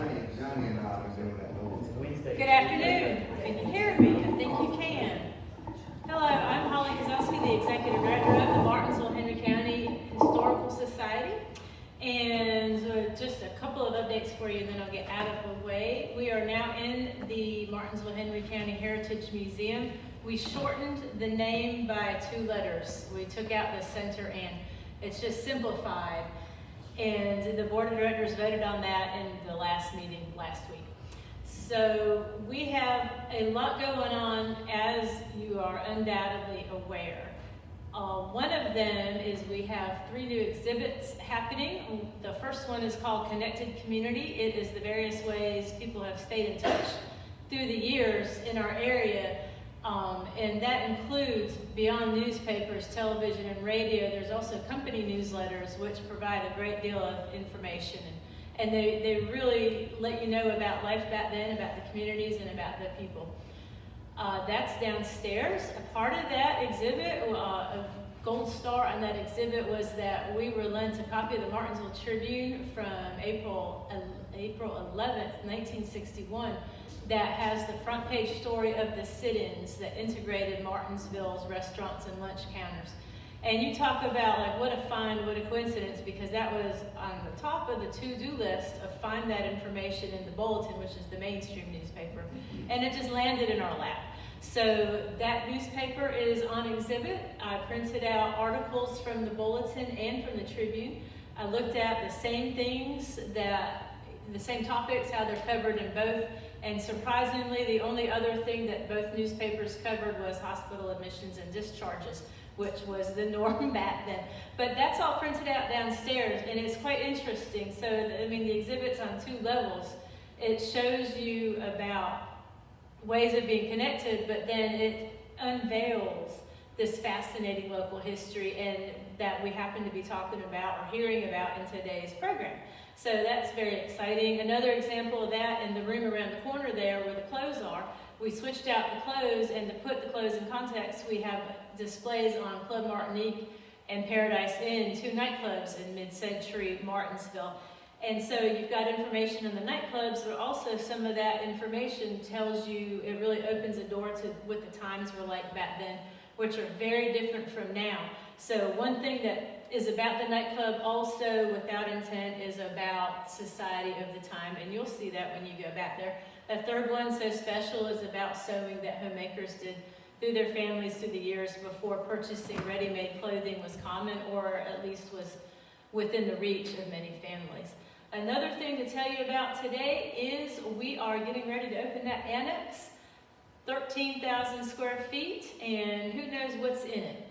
Johnny and I was doing that. Good afternoon. Can you hear me? I think you can. Hello, I'm Holly Kozowski, the Executive Director of the Martinsville Henry County Historical Society. And just a couple of updates for you, and then I'll get out of the way. We are now in the Martinsville Henry County Heritage Museum. We shortened the name by 2 letters. We took out the center and it's just simplified. And the board of directors voted on that in the last meeting last week. So we have a lot going on, as you are undoubtedly aware. One of them is we have 3 new exhibits happening. The first one is called Connected Community. It is the various ways people have stayed in touch through the years in our area. And that includes, beyond newspapers, television, and radio, there's also company newsletters which provide a great deal of information. And they really let you know about life back then, about the communities, and about the people. That's downstairs. A part of that exhibit, a gold star on that exhibit, was that we were lent a copy of the Martinsville Tribune from April 11th, 1961, that has the front page story of the sit-ins that integrated Martinsville's restaurants and lunch counters. And you talk about, like, what a find, what a coincidence, because that was on the top of the to-do list of find that information in the Bulletin, which is the mainstream newspaper, and it just landed in our lap. So that newspaper is on exhibit. I printed out articles from the Bulletin and from the Tribune. I looked at the same things, the same topics, how they're covered in both, and surprisingly, the only other thing that both newspapers covered was hospital admissions and discharges, which was the norm back then. But that's all printed out downstairs, and it's quite interesting. So, I mean, the exhibit's on 2 levels. It shows you about ways of being connected, but then it unveils this fascinating local history and that we happen to be talking about or hearing about in today's program. So that's very exciting. Another example of that, in the room around the corner there where the clothes are, we switched out the clothes, and to put the clothes in context, we have displays on Club Martinique and Paradise Inn, 2 nightclubs in mid-century Martinsville. And so you've got information on the nightclubs, but also some of that information tells you, it really opens a door to what the times were like back then, which are very different from now. So one thing that is about the nightclub also, without intent, is about society of the time, and you'll see that when you go back there. A third one, So Special, is about sewing that homemakers did through their families through the years before purchasing ready-made clothing was common, or at least was within the reach of many families. Another thing to tell you about today is we are getting ready to open that annex, 13,000 square feet, and who knows what's in it?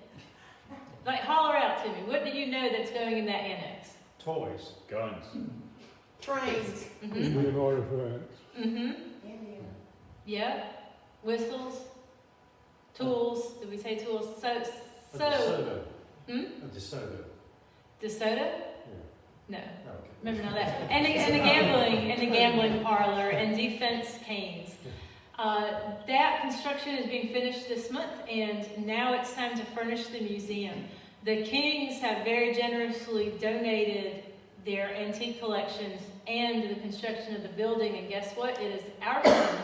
Like, holler out to me. What do you know that's going in that annex? Toys, guns, Trains. Mm-hmm. In order for that. Mm-hmm. Yeah. Whistles. Tools. Did we say tools? So. DeSoto. Hmm? DeSoto. DeSoto? Yeah. No. Okay. Remember now that. And the gambling parlor and defense canes. That construction is being finished this month, and now it's time to furnish the museum. The Kings have very generously donated their antique collections and the construction of the building, and guess what? It is our turn.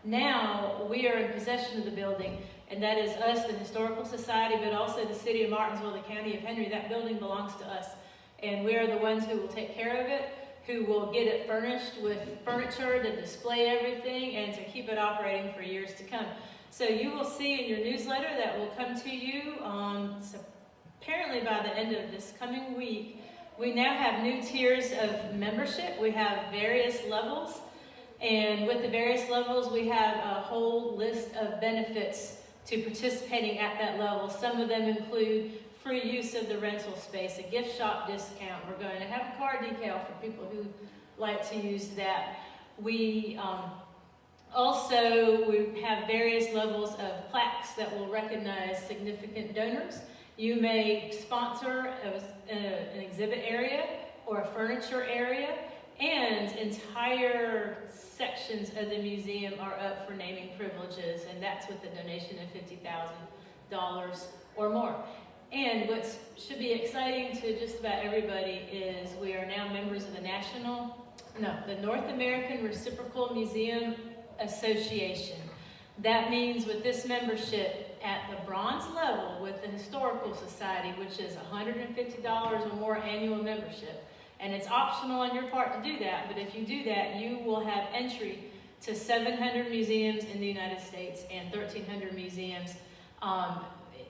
Now we are in possession of the building, and that is us, the Historical Society, but also the City of Martinsville, the County of Henry. That building belongs to us, and we are the ones who will take care of it, who will get it furnished with furniture to display everything and to keep it operating for years to come. So you will see in your newsletter that will come to you apparently by the end of this coming week. We now have new tiers of membership. We have various levels, and with the various levels we have a whole list of benefits to participating at that level. Some of them include free use of the rental space, a gift shop discount. We're going to have a car decal for people who like to use that. We have various levels of plaques that will recognize significant donors. You may sponsor an exhibit area or a furniture area, and entire sections of the museum are up for naming privileges, and that's with a donation of $50,000 or more. And what should be exciting to just about everybody is we are now members of the National the North American Reciprocal Museum Association. That means with this membership at the bronze level with the Historical Society, which is $150 or more annual membership. And it's optional on your part to do that, but if you do that, you will have entry to 700 museums in the United States and 1,300 museums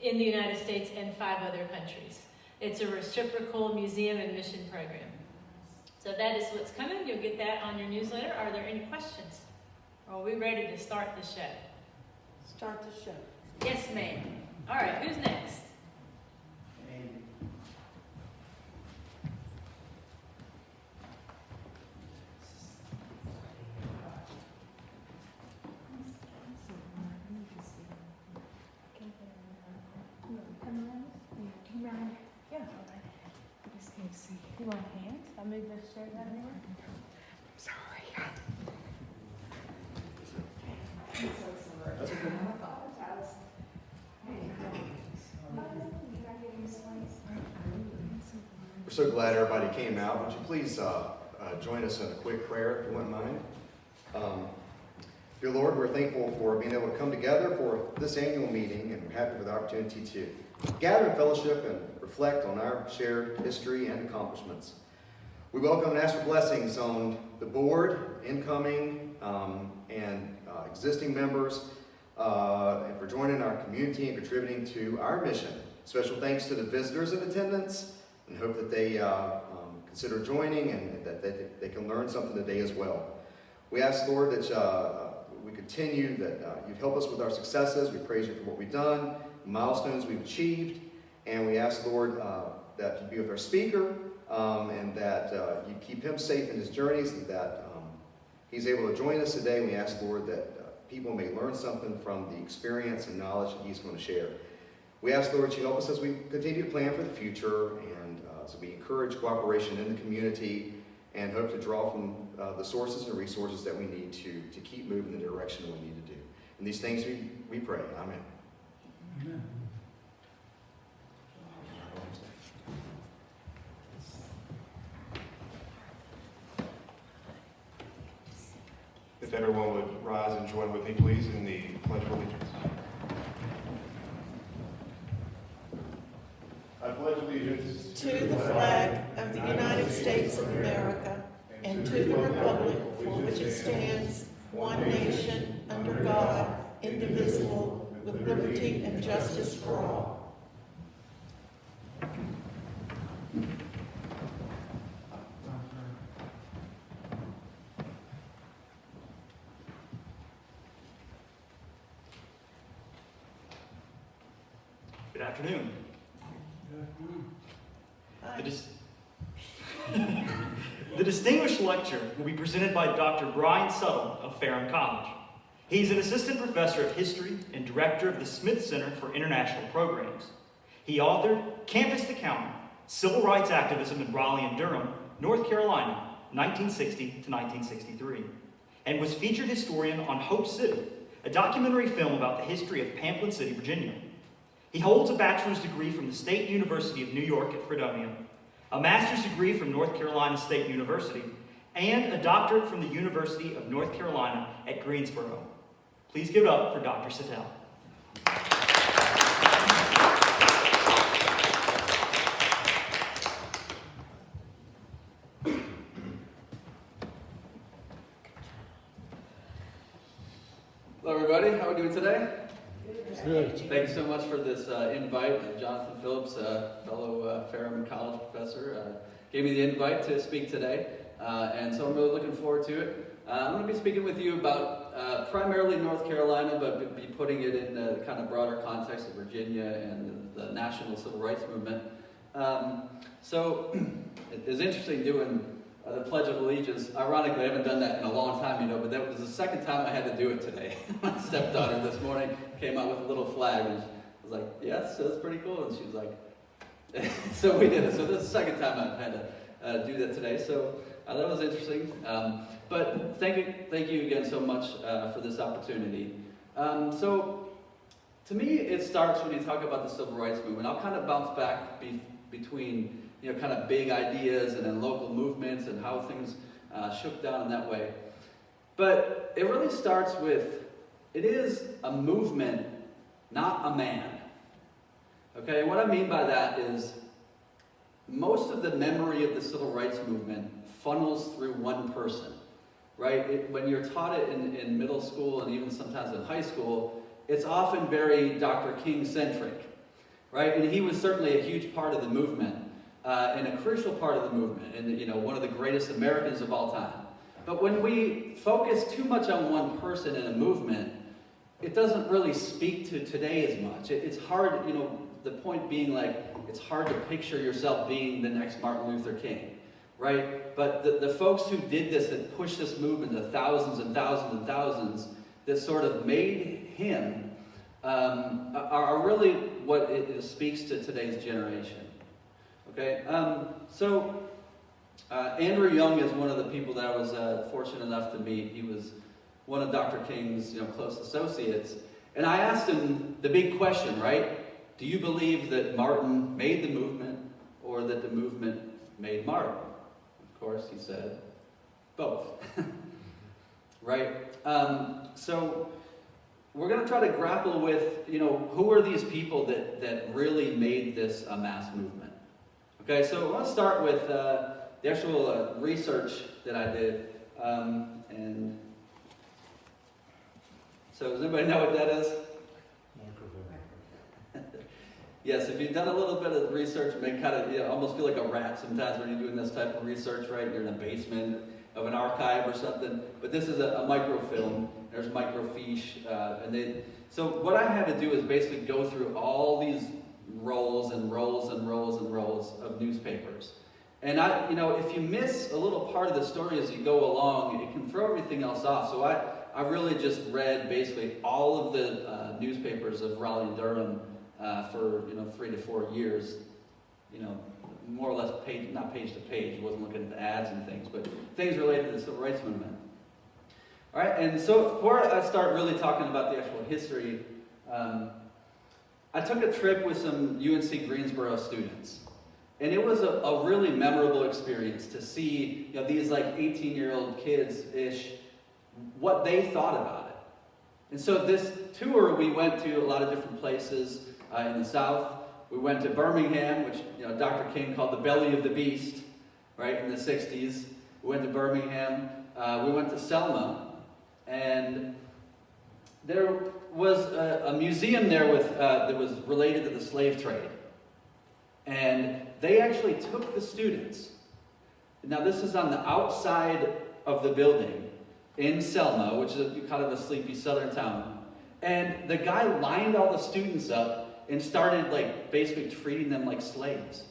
in the United States and 5 other countries. It's a reciprocal museum admission program. So that is what's coming. You'll get that on your newsletter. Are there any questions? Or are we ready to start the show? Start the show. Yes, ma'am. All right, who's next? You want hands? I move this chair down there. Sorry. We're so glad everybody came out. Would you please join us in a quick prayer, if you wouldn't mind? Dear Lord, we're thankful for being able to come together for this annual meeting, and we're happy for the opportunity to gather in fellowship and reflect on our shared history and accomplishments. We welcome and ask for blessings on the board, incoming and existing members, and for joining our community and contributing to our mission. Special thanks to the visitors in attendance, and hope that they consider joining and that they can learn something today as well. We ask, Lord, that we continue, that you'd help us with our successes. We praise you for what we've done, the milestones we've achieved, and we ask, Lord, that you be with our speaker, and that you keep him safe in his journeys, and that he's able to join us today. And we ask, Lord, that people may learn something from the experience and knowledge that he's going to share. We ask, Lord, that you help us as we continue to plan for the future, and so we encourage cooperation in the community and hope to draw from the sources and resources that we need to keep moving in the direction that we need to do. And these things we pray. Amen. Amen. If everyone would rise and join with me, please, in the Pledge of Allegiance. I pledge allegiance To the flag of the United States of America and to the republic for which it stands, one nation, under God, indivisible, with liberty and justice for all. Good afternoon. Hi. The distinguished lecture will be presented by Dr. Brian Suttell of Ferrum College. He's an assistant professor of history and director of the Smith Center for International Programs. He authored Campus to County, Civil Rights Activism in Raleigh and Durham, North Carolina, 1960 to 1963, and was featured historian on Hope City, a documentary film about the history of Pamplin City, Virginia. He holds a bachelor's degree from the State University of New York at Fredonia, a master's degree from North Carolina State University, and a doctorate from the University of North Carolina at Greensboro. Please give it up for Dr. Suttell. Hello everybody, how are we doing today? Good. Thank you so much for this invite. Jonathan Phillips, fellow Ferrum College professor, gave me the invite to speak today, and so I'm really looking forward to it. I'm going to be speaking with you about primarily North Carolina, but be putting it in the kind of broader context of Virginia and the national civil rights movement. So it's interesting doing the Pledge of Allegiance. Ironically, I haven't done that in a long time, but that was the second time I had to do it today. My stepdaughter this morning came out with a little flag, and I was like, yes, that's pretty cool. And she was like, so we did it. So this is the second time I've had to do that today. So that was interesting. But thank you again so much for this opportunity. So to me, it starts when you talk about the civil rights movement. I'll kind of bounce back between kind of big ideas and then local movements and how things shook down in that way. But it really starts with, it is a movement, not a man. Okay, what I mean by that is, most of the memory of the civil rights movement funnels through one person, right? When you're taught it in middle school and even sometimes in high school, it's often very Dr. King-centric, right? And he was certainly a huge part of the movement, and a crucial part of the movement, and one of the greatest Americans of all time. But when we focus too much on one person in a movement, it doesn't really speak to today as much. It's hard, the point being, like, it's hard to picture yourself being the next Martin Luther King, right? But the folks who did this, that pushed this movement to thousands and thousands and thousands, that sort of made him, are really what it speaks to today's generation. Okay, Andrew Young is one of the people that I was fortunate enough to meet. He was one of Dr. King's close associates. And I asked him the big question, right? Do you believe that Martin made the movement or that the movement made Martin? Of course, he said, both. Right? So we're going to try to grapple with, who are these people that really made this a mass movement? Okay, so I want to start with the actual research that I did. And so does anybody know what that is? Yes, if you've done a little bit of research, it may kind of almost feel like a rat sometimes when you're doing this type of research, right? You're in a basement of an archive or something. But this is a microfilm. There's microfiche. So what I had to do is basically go through all these rolls and rolls and rolls and rolls of newspapers. And if you miss a little part of the story as you go along, it can throw everything else off. So I really just read basically all of the newspapers of Raleigh and Durham for 3 to 4 years, more or less not page to page. Wasn't looking at the ads and things, but things related to the civil rights movement. All right, and so before I start really talking about the actual history, I took a trip with some UNC Greensboro students. And it was a really memorable experience to see these like 18-year-old kids-ish, what they thought about it. And so this tour, we went to a lot of different places in the South. We went to Birmingham, which Dr. King called the belly of the beast, right, in the 60s. We went to Birmingham. We went to Selma. And there was a museum there that was related to the slave trade. And they actually took the students. Now this is on the outside of the building in Selma, which is kind of a sleepy southern town. And the guy lined all the students up and started basically treating them like slaves.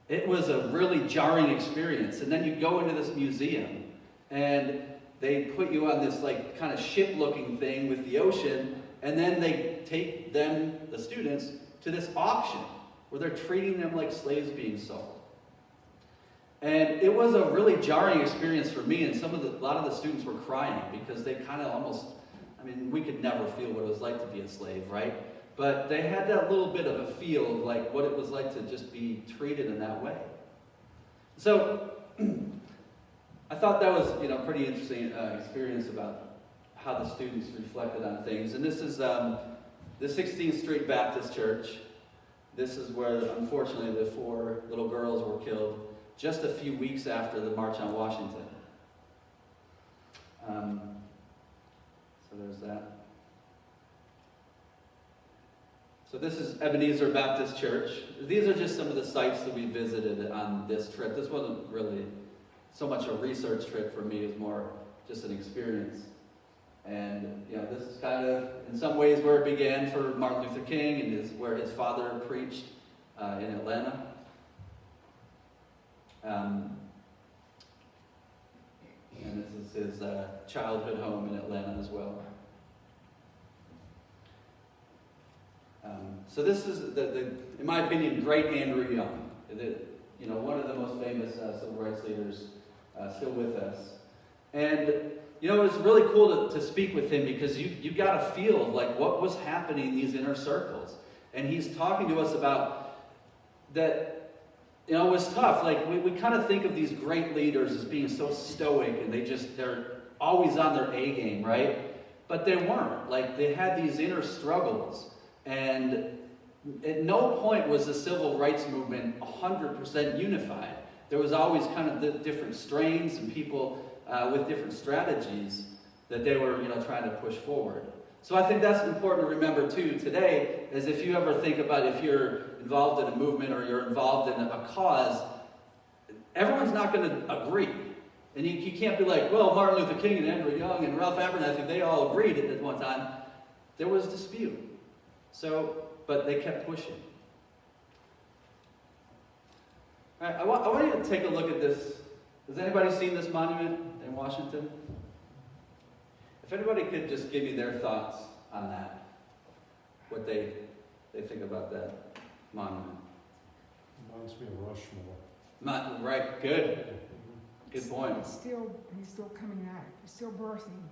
It was a really jarring experience. And then you go into this museum and they put you on this kind of ship-looking thing with the ocean, and then they take them, the students, to this auction where they're treating them like slaves being sold. And it was a really jarring experience for me, and a lot of the students were crying because they kind of almost, we could never feel what it was like to be a slave, right? But they had that little bit of a feel of what it was like to just be treated in that way. So I thought that was pretty interesting experience about how the students reflected on things. And this is the 16th Street Baptist Church. This is where, unfortunately, the 4 little girls were killed just a few weeks after the March on Washington. So there's that. So this is Ebenezer Baptist Church. These are just some of the sites that we visited on this trip. This wasn't really so much a research trip for me. It was more just an experience. And this is kind of, in some ways, where it began for Martin Luther King, and is where his father preached in Atlanta. And this is his childhood home in Atlanta as well. So this is in my opinion, great Andrew Young. One of the most famous civil rights leaders still with us. And it was really cool to speak with him because you got a feel of what was happening in these inner circles. And he's talking to us about that it was tough. Like, we kind of think of these great leaders as being so stoic, and they're always on their A game, right? But they weren't. Like, they had these inner struggles, and at no point was the civil rights movement 100% unified. There was always kind of different strains and people with different strategies that they were, trying to push forward. So I think that's important to remember too today, is if you ever think about if you're involved in a movement or you're involved in a cause, everyone's not going to agree. And you can't be like, well, Martin Luther King and Andrew Young and Ralph Abernathy, they all agreed at one time. There was dispute. But they kept pushing. All right, I want you to take a look at this. Has anybody seen this monument in Washington? If anybody could just give me their thoughts on that, what they think about that monument. Reminds me of Rushmore. Right, good. Good point. He's still coming out. He's still birthing,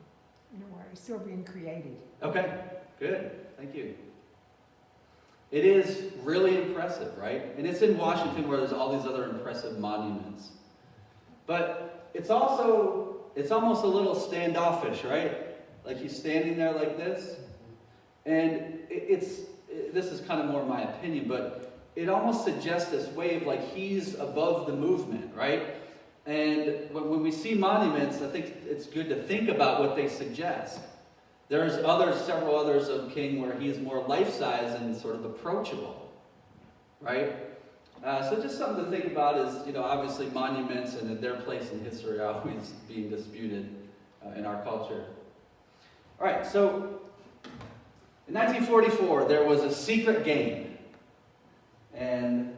in a way. He's still being created. Okay, good. Thank you. It is really impressive, right? And it's in Washington where there's all these other impressive monuments. But it's almost a little standoffish, right? Like he's standing there like this. And this is kind of more my opinion, but it almost suggests this way of like he's above the movement, right? And when we see monuments, I think it's good to think about what they suggest. There's several others of King where he is more life-size and sort of approachable, right? So just something to think about is, obviously monuments and their place in history are always being disputed in our culture. All right, so in 1944, there was a secret game, and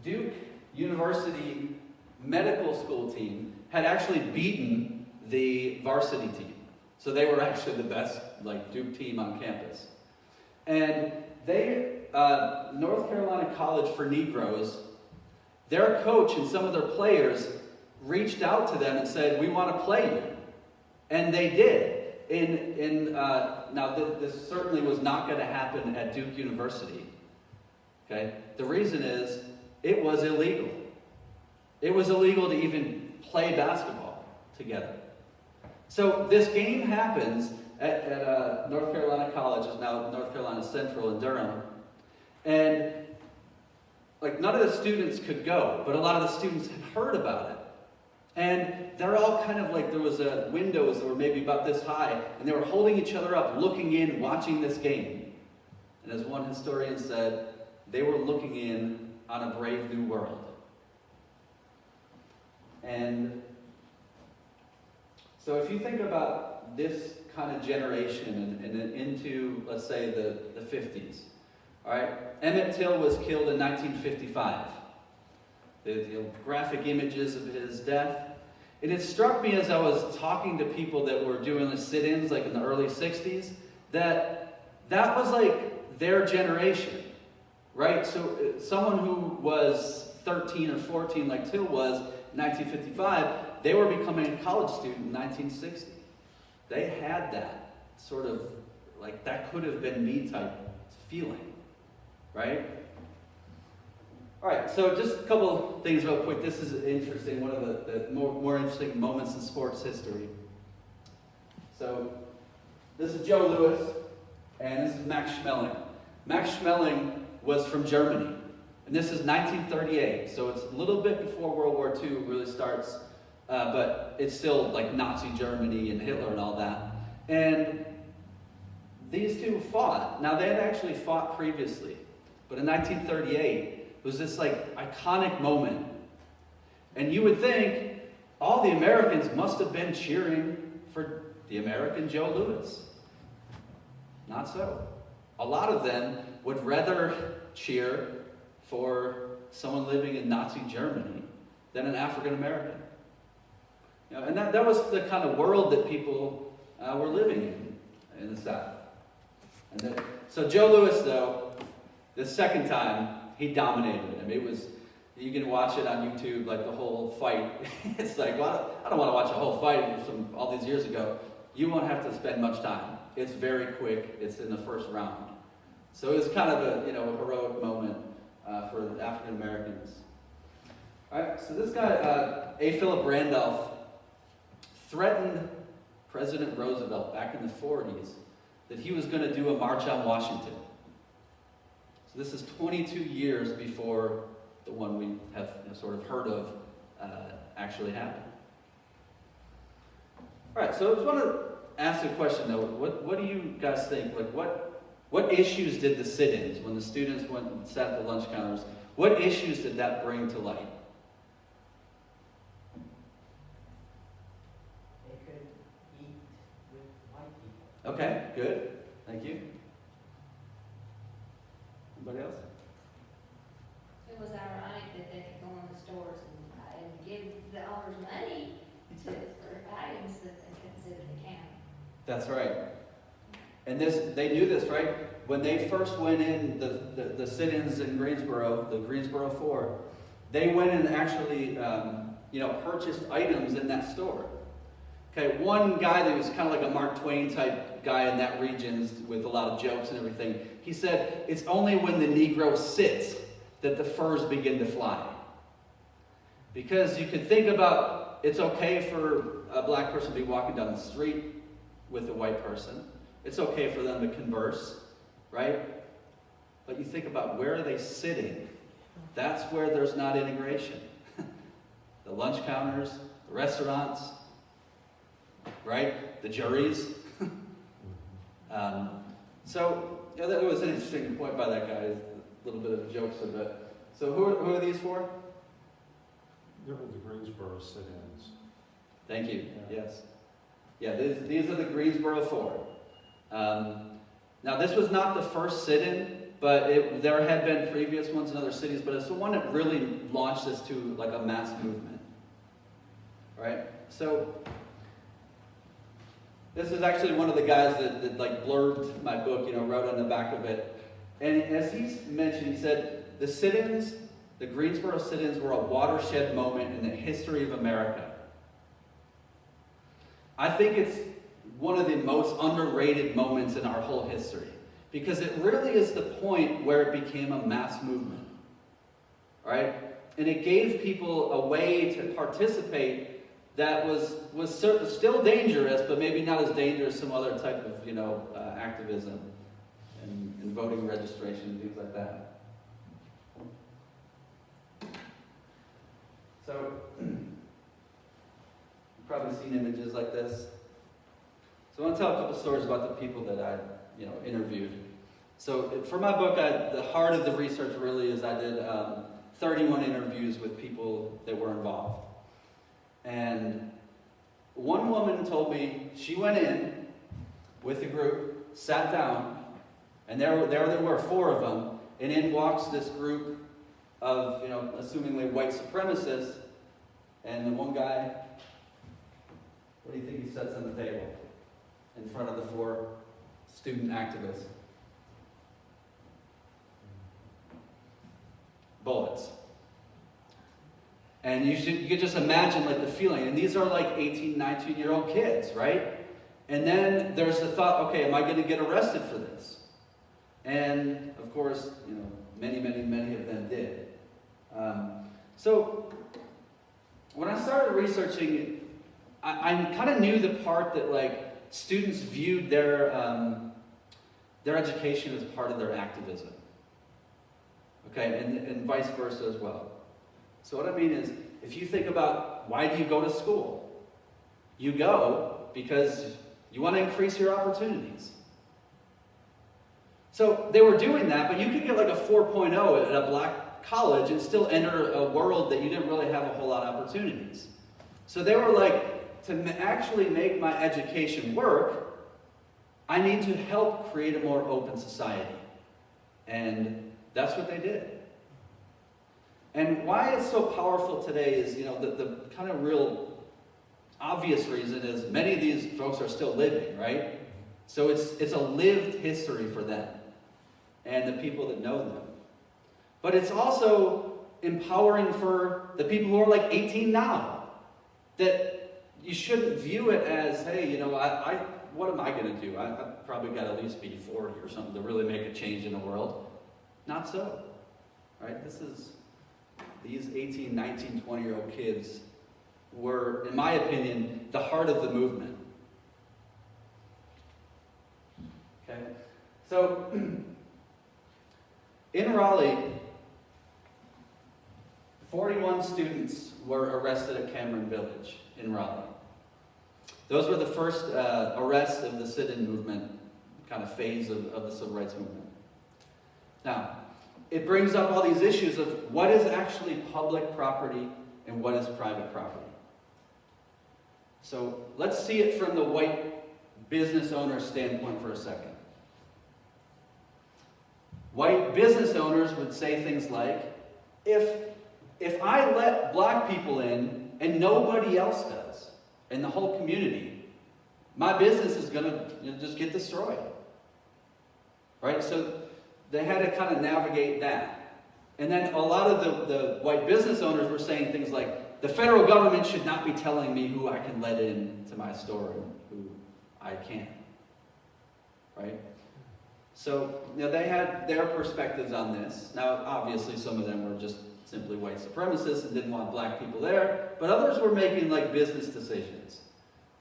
Duke University medical school team had actually beaten the varsity team. So they were actually the best, Duke team on campus. And North Carolina College for Negroes, their coach and some of their players reached out to them and said, we want to play you. And they did. Now, this certainly was not going to happen at Duke University. Okay? The reason is, it was illegal. It was illegal to even play basketball together. So this game happens at North Carolina College, is now North Carolina Central in Durham. And none of the students could go, but a lot of the students had heard about it. And they're all kind of there was windows that were maybe about this high, and they were holding each other up, looking in, watching this game. And as one historian said, they were looking in on a brave new world. And so if you think about this kind of generation and then into, let's say, the 50s, all right? Emmett Till was killed in 1955. The graphic images of his death. And it struck me as I was talking to people that were doing the sit-ins in the early 60s, that was their generation, right? So someone who was 13 or 14 like Till was in 1955, they were becoming a college student in 1960. They had that sort of, that could have been me type feeling, right? All right, so just a couple things real quick. This is interesting, one of the more interesting moments in sports history. So this is Joe Louis, and this is Max Schmeling. Max Schmeling was from Germany, and this is 1938, so it's a little bit before World War II really starts, but it's still Nazi Germany and Hitler and all that. And these two fought. Now, they had actually fought previously, but in 1938, it was this iconic moment. And you would think all the Americans must have been cheering for the American Joe Louis. Not so. A lot of them would rather cheer for someone living in Nazi Germany than an African American. And that was the kind of world that people were living in the South. So Joe Louis, though, the second time, he dominated. I mean, you can watch it on YouTube, the whole fight. It's well, I don't want to watch a whole fight from all these years ago. You won't have to spend much time. It's very quick. It's in the first round. So it was kind of a heroic moment for African Americans. All right, so this guy, A. Philip Randolph, threatened President Roosevelt back in the 40s that he was going to do a march on Washington. So this is 22 years before the one we have sort of heard of actually happened. All right, so I just want to ask a question though. What do you guys think? Like, what issues did the sit-ins, when the students went and sat at the lunch counters, what issues did that bring to light? They could eat with white people. Okay, good. Thank you. Anybody else? It was ironic that they could go in the stores and give the owners money for items that they considered the county. That's right. And they knew this, right? When they first went in, the sit-ins in Greensboro, the Greensboro 4, they went and actually, purchased items in that store. Okay, one guy that was kind of like a Mark Twain type guy in that region with a lot of jokes and everything, he said, it's only when the Negro sits that the furs begin to fly. Because you could think about, it's okay for a black person to be walking down the street with a white person. It's okay for them to converse, right? But you think about, where are they sitting? That's where there's not integration. The lunch counters, the restaurants, right? The juries. That was an interesting point by that guy. A little bit of jokes of it. So who are these for? There were the Greensboro sit-ins. Thank you. Yeah. Yes. Yeah, these are the Greensboro 4. Now, this was not the first sit-in, but there had been previous ones in other cities, but it's the one that really launched this to like a mass movement. Right? So, this is actually one of the guys that like blurbed my book, wrote on the back of it. And as he's mentioned, he said, the sit-ins, the Greensboro sit-ins were a watershed moment in the history of America. I think it's one of the most underrated moments in our whole history, because it really is the point where it became a mass movement, right? And it gave people a way to participate that was still dangerous, but maybe not as dangerous as some other type of, activism and voting registration and things like that. So, you've probably seen images like this. So I want to tell a couple stories about the people that I, interviewed. So for my book, the heart of the research really is I did 31 interviews with people that were involved. And one woman told me she went in with the group, sat down, and there were 4 of them, and in walks this group of, assumingly white supremacists, and the one guy, what do you think he sets on the table in front of the 4 student activists? Bullets. And you could just imagine like the feeling. And these are like 18, 19-year-old kids, right? And then there's the thought, okay, am I going to get arrested for this? And of course, many, many, many of them did. So when I started researching, I kind of knew the part that like students viewed their education as part of their activism. Okay, and vice versa as well. So what I mean is, if you think about why do you go to school? You go because you want to increase your opportunities. So they were doing that, but you could get like a 4.0 at a black college and still enter a world that you didn't really have a whole lot of opportunities. So they were like, to actually make my education work, I need to help create a more open society. And that's what they did. And why it's so powerful today is, the kind of real obvious reason is many of these folks are still living, right? So it's a lived history for them and the people that know them. But it's also empowering for the people who are like 18 now. That you shouldn't view it as, hey, what am I going to do? I've probably got to at least be 40 or something to really make a change in the world. Not so. right? These 18, 19, 20-year-old kids were, in my opinion, the heart of the movement. Okay? So, in Raleigh, 41 students were arrested at Cameron Village in Raleigh. Those were the first arrests of the sit-in movement, kind of phase of the civil rights movement. Now, it brings up all these issues of what is actually public property and what is private property. So let's see it from the white business owner standpoint for a second. White business owners would say things like, if I let black people in and nobody else does in the whole community, my business is going to just get destroyed. Right? So they had to kind of navigate that. And then a lot of the white business owners were saying things like, the federal government should not be telling me who I can let in to my store and who I can't. Right? So, they had their perspectives on this. Now, obviously, some of them were just simply white supremacists and didn't want black people there, but others were making business decisions.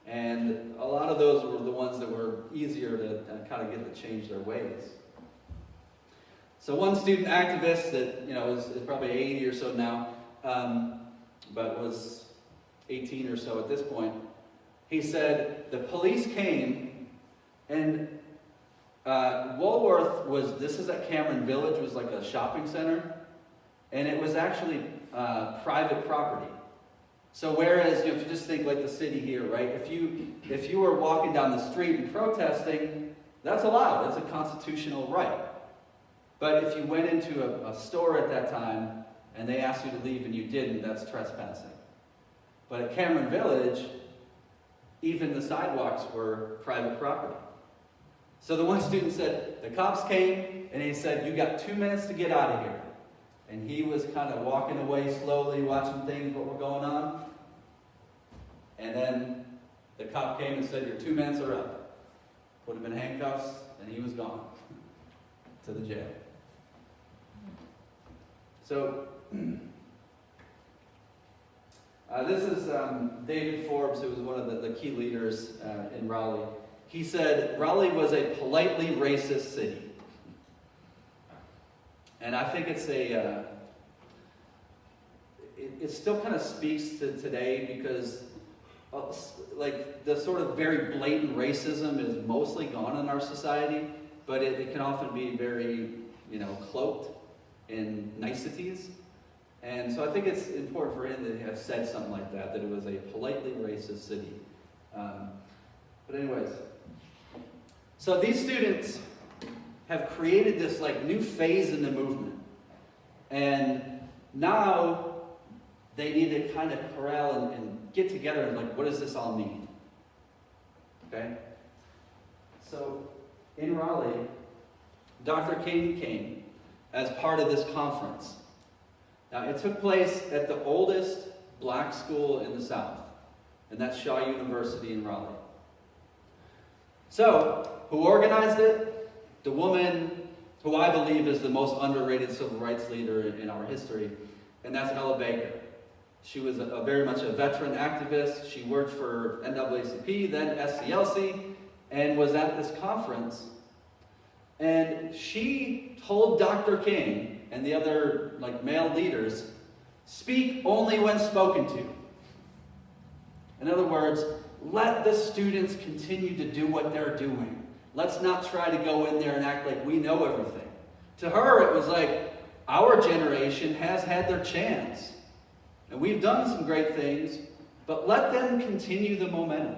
And a lot of those were the ones that were easier to kind of get to change their ways. So one student activist that, is probably 80 or so now, but was 18 or so at this point, he said, the police came and Woolworth this is at Cameron Village, was like a shopping center, and it was actually private property. So whereas, if you just think like the city here, right? If you were walking down the street and protesting, that's allowed. That's a constitutional right. But if you went into a store at that time and they asked you to leave and you didn't, that's trespassing. But at Cameron Village, even the sidewalks were private property. So the one student said, the cops came and he said, you got 2 minutes to get out of here. And he was kind of walking away slowly, watching things, what were going on. And then the cop came and said, your 2 minutes are up. Put him in handcuffs, and he was gone to the jail. So, this is David Forbes, who was one of the key leaders in Raleigh. He said, Raleigh was a politely racist city. And I think it's it still kind of speaks to today because the sort of very blatant racism is mostly gone in our society, but it can often be very, cloaked in niceties. And so I think it's important for him to have said something like that it was a politely racist city. But anyways, so these students have created this new phase in the movement. And now they need to kind of corral and get together and what does this all mean? Okay? So in Raleigh, Dr. King came as part of this conference. Now it took place at the oldest black school in the South, and that's Shaw University in Raleigh. So, who organized it? The woman who I believe is the most underrated civil rights leader in our history, and that's Ella Baker. She was very much a veteran activist. She worked for NAACP, then SCLC, and was at this conference. And she told Dr. King and the other male leaders, speak only when spoken to. In other words, let the students continue to do what they're doing. Let's not try to go in there and act like we know everything. To her, it was our generation has had their chance. And we've done some great things, but let them continue the momentum.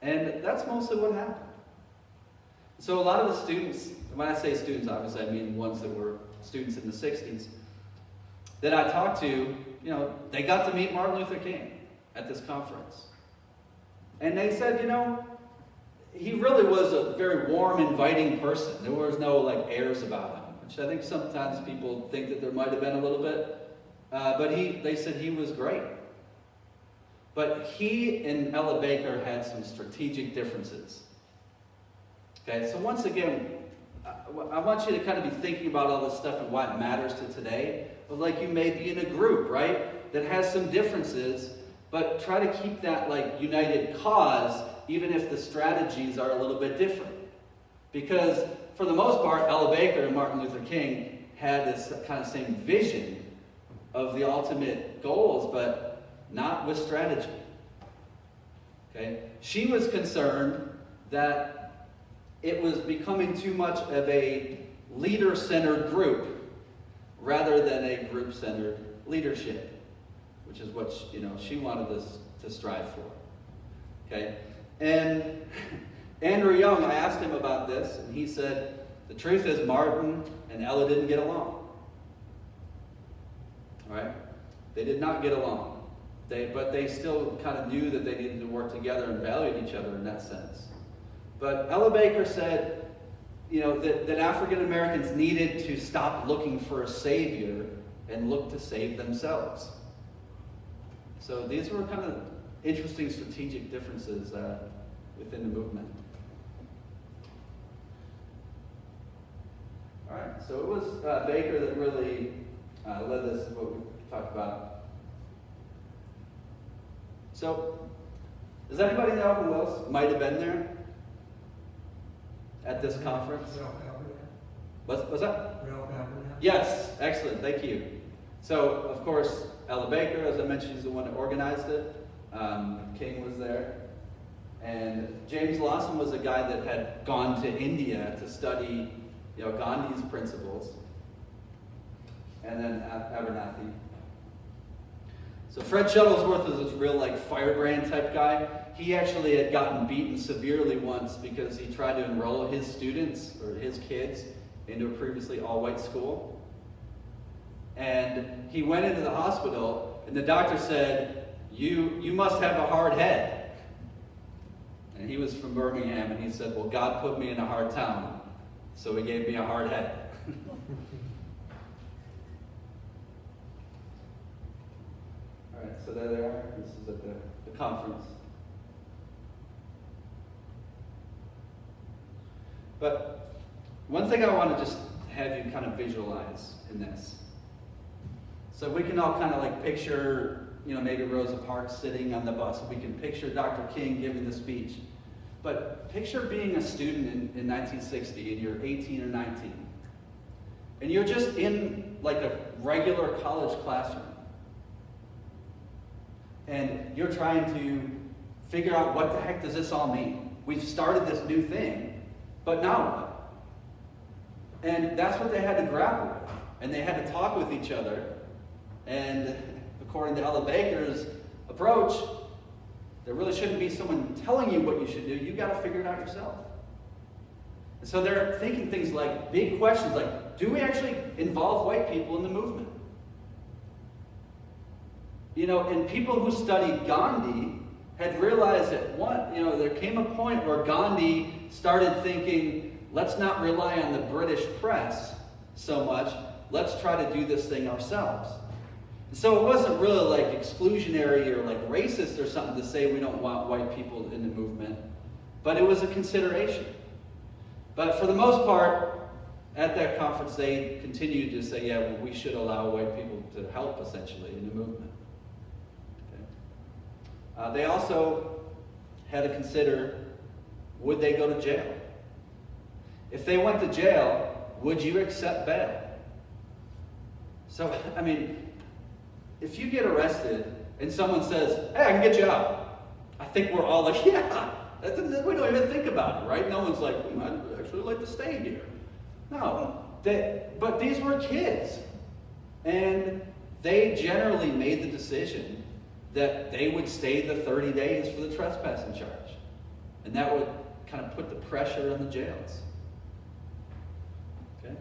And that's mostly what happened. So a lot of the students, when I say students, obviously I mean ones that were students in the 60s, that I talked to, they got to meet Martin Luther King at this conference. And they said, he really was a very warm, inviting person. There was no airs about him, which I think sometimes people think that there might have been a little bit. But they said he was great. But he and Ella Baker had some strategic differences. Okay, so once again, I want you to kind of be thinking about all this stuff and why it matters to today. But like you may be in a group, right, that has some differences, but try to keep that like united cause, even if the strategies are a little bit different. Because for the most part, Ella Baker and Martin Luther King had this kind of same vision of the ultimate goals, but not with strategy. Okay? She was concerned that it was becoming too much of a leader-centered group rather than a group-centered leadership, which is what she wanted us to strive for. Okay? And Andrew Young, I asked him about this, and he said, the truth is Martin and Ella didn't get along. All right? They did not get along. But they still kind of knew that they needed to work together and valued each other in that sense. But Ella Baker said, that African Americans needed to stop looking for a savior and look to save themselves. So these were kind of interesting strategic differences within the movement. All right, so it was Baker that really led us to what we talked about. So, does anybody know who else might have been there at this conference? What's that? Yes, excellent, thank you. So, of course, Ella Baker, as I mentioned, is the one that organized it. King was there. And James Lawson was a guy that had gone to India to study Gandhi's principles. And then Abernathy. So Fred Shuttlesworth is this real firebrand type guy. He actually had gotten beaten severely once because he tried to enroll his students or his kids into a previously all-white school. And he went into the hospital and the doctor said, you must have a hard head. And he was from Birmingham and he said, well, God put me in a hard town, so he gave me a hard head. All right, so there they are. This is at the conference. But one thing I want to just have you kind of visualize in this. So we can all kind of picture, maybe Rosa Parks sitting on the bus. We can picture Dr. King giving the speech. But picture being a student in 1960 and you're 18 or 19. And you're just in a regular college classroom. And you're trying to figure out what the heck does this all mean? We've started this new thing, but now what? And that's what they had to grapple with. And they had to talk with each other. And according to Ella Baker's approach, there really shouldn't be someone telling you what you should do. You've got to figure it out yourself. And so they're thinking things like big questions like, do we actually involve white people in the movement? And people who studied Gandhi had realized that there came a point where Gandhi started thinking, let's not rely on the British press so much, let's try to do this thing ourselves. And so it wasn't really exclusionary or racist or something to say we don't want white people in the movement, but it was a consideration. But for the most part, at that conference, they continued to say, yeah, well, we should allow white people to help, essentially, in the movement. They also had to consider, would they go to jail? If they went to jail, would you accept bail? So, if you get arrested and someone says, hey, I can get you out, I think we're all yeah, we don't even think about it, right? No one's like, I'd actually like to stay here. No, but these were kids. And they generally made the decision that they would stay the 30 days for the trespassing charge. And that would kind of put the pressure on the jails. Okay?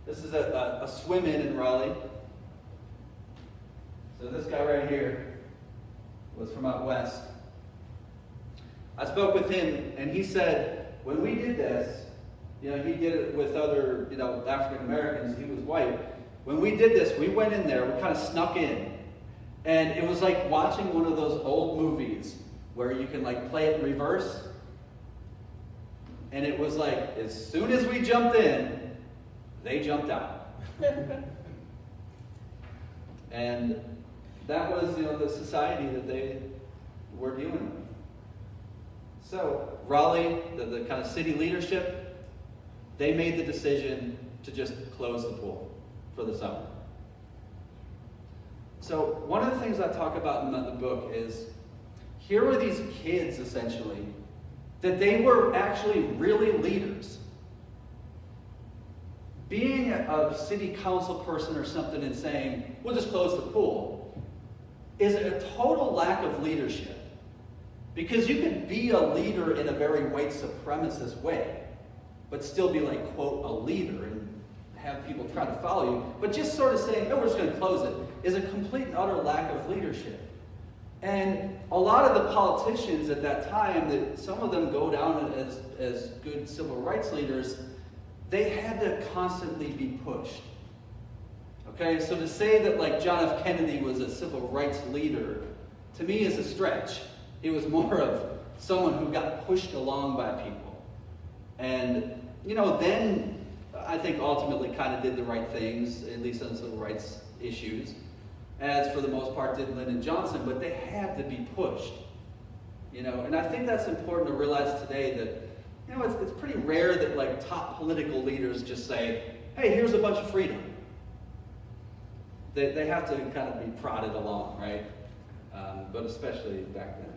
This is a swim-in in Raleigh. So this guy right here was from out west. I spoke with him, and he said, when we did this, he did it with other, African Americans. He was white. When we did this, we went in there, we kind of snuck in, And it was like watching one of those old movies where you can like play it in reverse. And it was like, as soon as we jumped in, they jumped out. And that was, the society that they were dealing with. So Raleigh, the kind of city leadership, they made the decision to just close the pool for the summer. So one of the things I talk about in the book is, here were these kids, essentially, that they were actually really leaders. Being a city council person or something and saying, we'll just close the pool, is a total lack of leadership. Because you could be a leader in a very white supremacist way, but still be like, quote, a leader and have people try to follow you. But just sort of saying, no, we're just going to close it, is a complete and utter lack of leadership. And a lot of the politicians at that time, that some of them go down as good civil rights leaders, they had to constantly be pushed. Okay, so to say that like John F. Kennedy was a civil rights leader, to me is a stretch. He was more of someone who got pushed along by people. And, then I think ultimately kind of did the right things, at least on civil rights issues, as for the most part did Lyndon Johnson, but they had to be pushed. And I think that's important to realize today that, it's pretty rare that like top political leaders just say, hey, here's a bunch of freedom. They have to kind of be prodded along, right? But especially back then.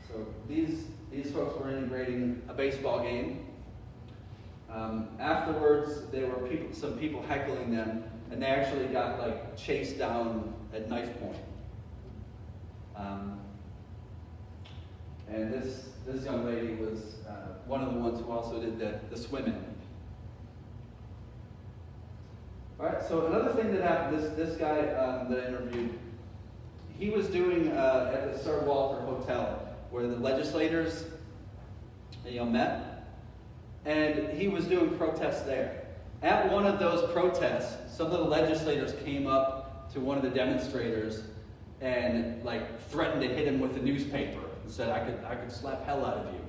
So these folks were integrating a baseball game. Afterwards, there were some people heckling them, and they actually got like chased down at knife point. And this young lady was one of the ones who also did the swimming. All right. So another thing that happened, this guy that I interviewed, he was doing at the Sir Walter Hotel, where the legislators, met, and he was doing protests there. At one of those protests, some of the legislators came up to one of the demonstrators and like threatened to hit him with a newspaper and said, I could slap hell out of you.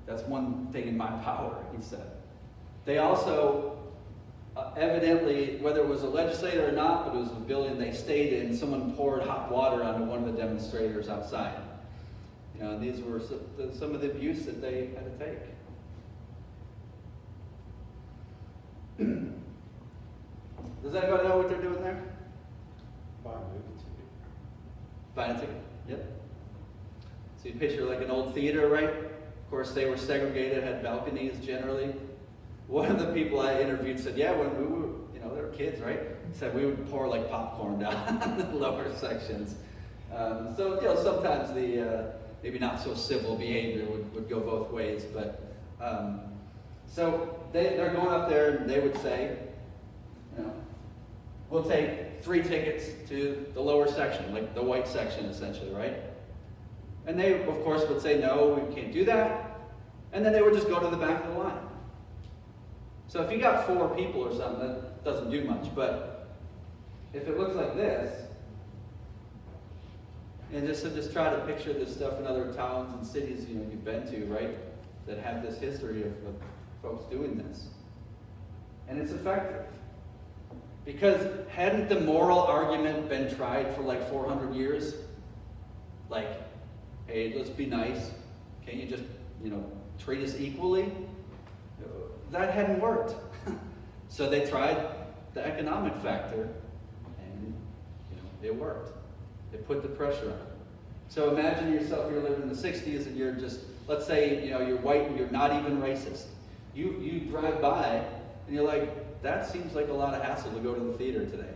That's one thing in my power, he said. They also, evidently, whether it was a legislator or not, but it was the building they stayed in, someone poured hot water onto one of the demonstrators outside. These were some of the abuse that they had to take. Does anybody know what they're doing there? Buy a movie ticket. Buying a ticket? Yep. So you picture like an old theater, right? Of course, they were segregated, had balconies generally. One of the people I interviewed said, yeah, when we were, they were kids, right? Said we would pour like popcorn down the lower sections. So, sometimes the maybe not so civil behavior would go both ways, but so they're going up there and they would say, we'll take 3 tickets to the lower section, like the white section essentially, right? And they, of course, would say, no, we can't do that. And then they would just go to the back of the line. So if you got 4 people or something, that doesn't do much. But if it looks like this, and just try to picture this stuff in other towns and cities you've been to, right, that have this history of folks doing this. And it's effective. Because hadn't the moral argument been tried for like 400 years? Like, hey, let's be nice. Can't you just, treat us equally? That hadn't worked. So they tried the economic factor, and it worked. It put the pressure on. So imagine yourself, you're living in the 60s and you're just, let's say, you're white and you're not even racist. You drive by and you're like, that seems like a lot of hassle to go to the theater today.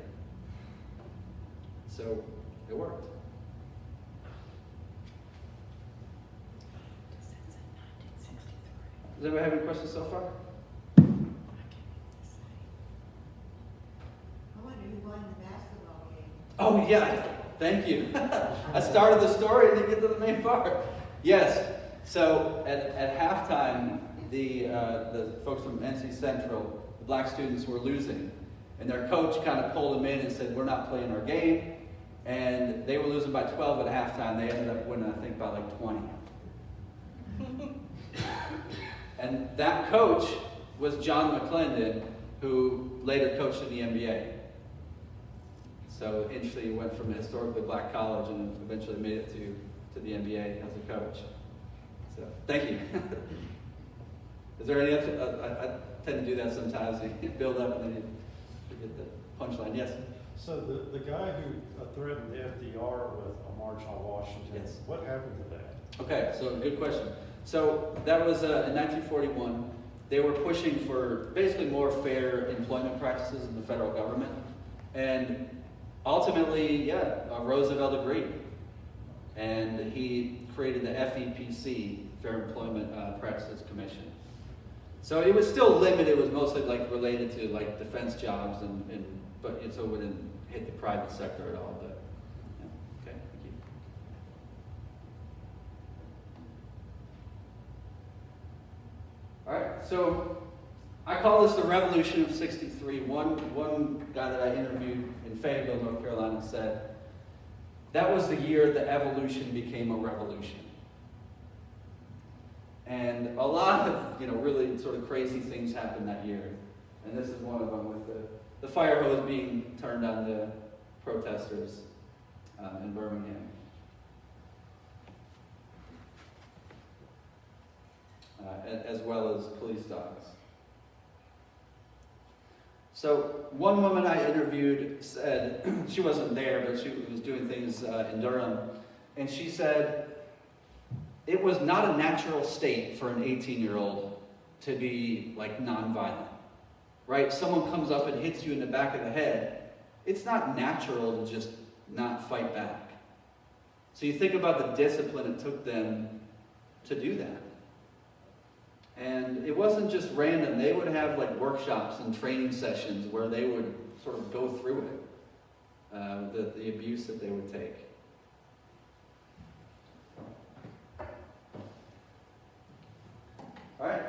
So it worked. Does anybody have any questions so far? I wonder who won the basketball game. Oh yeah, thank you. I started the story and didn't get to the main part. Yes, so at halftime, the folks from NC Central the black students were losing. And their coach kind of pulled them in and said, we're not playing our game. And they were losing by 12 at halftime. They ended up winning, I think, by like 20. And that coach was John McClendon, who later coached in the NBA. So interestingly, he went from a historically black college and eventually made it to the NBA as a coach. So thank you. Is there any other, I tend to do that sometimes. You build up and then you forget the punchline. Yes? So the guy who threatened FDR with a march on Washington, Yes. what happened to that? Okay, so good question. So that was in 1941. They were pushing for basically more fair employment practices in the federal government. And ultimately, Roosevelt agreed. And he created the FEPC, Fair Employment Practices Commission. So it was still limited. It was mostly like related to like defense jobs, but so it wouldn't hit the private sector at all. But yeah. Okay, thank you. All right, so I call this the Revolution of '63. One guy that I interviewed in Fayetteville, North Carolina, said that was the year the evolution became a revolution. And a lot of really sort of crazy things happened that year, and this is one of them, with the fire hose being turned on the protesters in Birmingham. As well as police dogs. So one woman I interviewed said, she wasn't there, but she was doing things in Durham, and she said it was not a natural state for an 18-year-old to be like nonviolent, right? Someone comes up and hits you in the back of the head. It's not natural to just not fight back. So you think about the discipline it took them to do that. And it wasn't just random. They would have like workshops and training sessions where they would sort of go through it, the abuse that they would take. All right,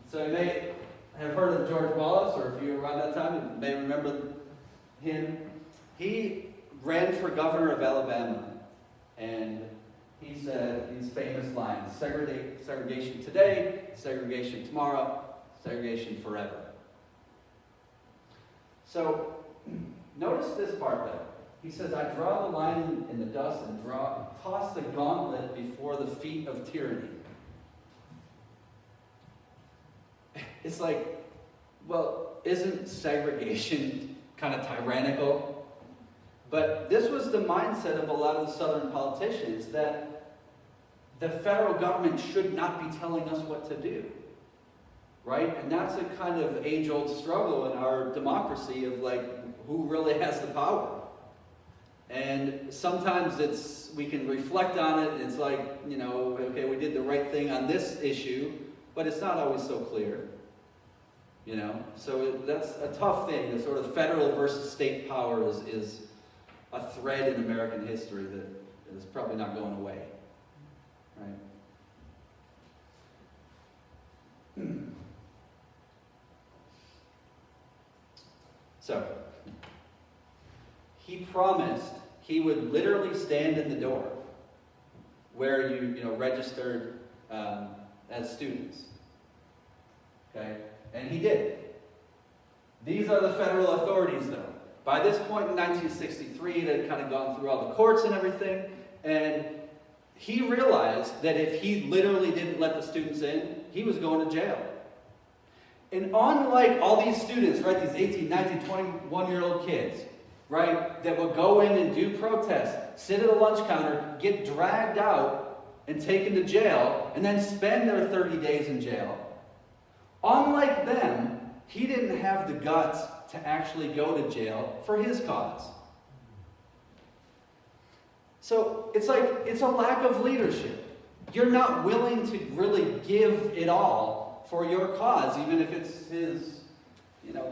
so you may have heard of George Wallace, or if you were around that time, you may remember him. He ran for governor of Alabama, and he said these famous lines: segregation today, segregation tomorrow, segregation forever. So notice this part though. He says, I draw the line in the dust and toss the gauntlet before the feet of tyranny. It's like, well, isn't segregation kind of tyrannical? But this was the mindset of a lot of the Southern politicians, that the federal government should not be telling us what to do, right? And that's a kind of age-old struggle in our democracy of like, who really has the power? And sometimes we can reflect on it, and it's like, okay, we did the right thing on this issue, but it's not always so clear. So that's a tough thing. The sort of federal versus state power is a thread in American history that is probably not going away, right? So, he promised he would literally stand in the door where you registered as students. Okay? And he did. These are the federal authorities, though. By this point in 1963, it had kind of gone through all the courts and everything, and he realized that if he literally didn't let the students in, he was going to jail. And unlike all these students, right, these 18, 19, 21-year-old kids, right, that would go in and do protests, sit at a lunch counter, get dragged out and taken to jail, and then spend their 30 days in jail, unlike them, he didn't have the guts to actually go to jail for his cause. So it's like, it's a lack of leadership. You're not willing to really give it all for your cause, even if it's his,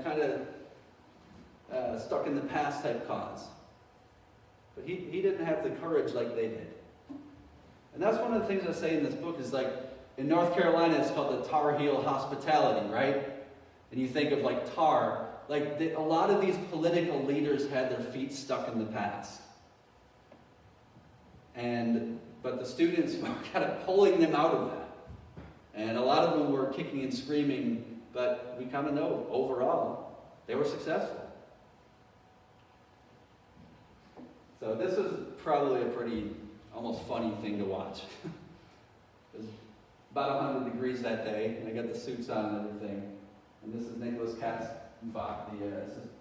kind of stuck in the past type cause. But he didn't have the courage like they did. And that's one of the things I say in this book is like, in North Carolina, it's called the Tar Heel hospitality, right? and you think of like tar, like a lot of these political leaders had their feet stuck in the past. But the students were kind of pulling them out of that. And a lot of them were kicking and screaming, but we kind of know overall they were successful. So this was probably a pretty almost funny thing to watch. It was about 100 degrees that day, and I got the suits on and everything. And this is Nicholas Katzenbach,